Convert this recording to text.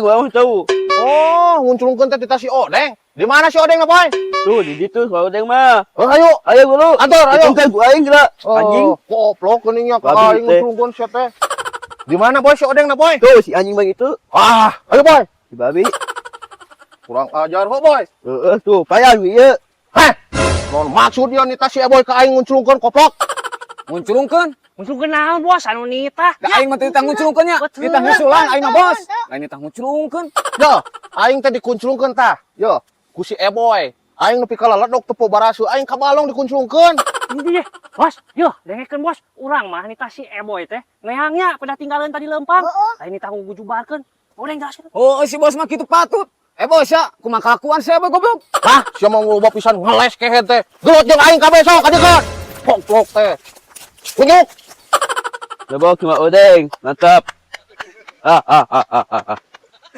Gua mau tahu. Oh, nguncurungkeun teh ti si Odeng. Di mana si Odeng na, Boy? Tuh, di situ kalau Odeng mah. Oh, ayo. Ayo guru. Antor, ayo. Kan gua aing geura. Anjing. Oh, goblok geuningnya ka Babi aing teh. nguncurungkeun sia teh. Di mana, Boy, si Odeng na, Boy? Tuh, si anjing bang itu. Ah, ayo, Boy. Si babi. Kurang ajar, ho, Boy. Tuh, payah ieu. Heh. Non maksudnya nita si Boy ka aing nguncurungkeun koplok. Nguncurungkeun. Nguncurungkeun naon bos anu nitah? Da aing mah teh tah nguncurungkeun nya. Betul. Kita ngusulan aing mah bos. Lain tah nguncurungkeun. Yo, aing teh dikuncurungkeun tah. Yo, ku si Boy. Aing nepi ka laledok teu barasu, aing kabalong dikuncurungkeun. Ini deh, bos. Yo, dengekeun bos. Urang mah nitah si Eboy teh neangnya pada tinggalin tadi lempang. Lain nitah ngujubarkeun. Odeng gaskeun. Oh, si bos mah kitu patut. Bos ya, kumaha kelakuan saya boy goblok. Hah, sia mah loba pisan ngeles kehe teh. Gelut jeung aing kabeh sok ajekeun. Goblok teh. Kunjuk. Coba cuma Odeng. Mantap. Ah.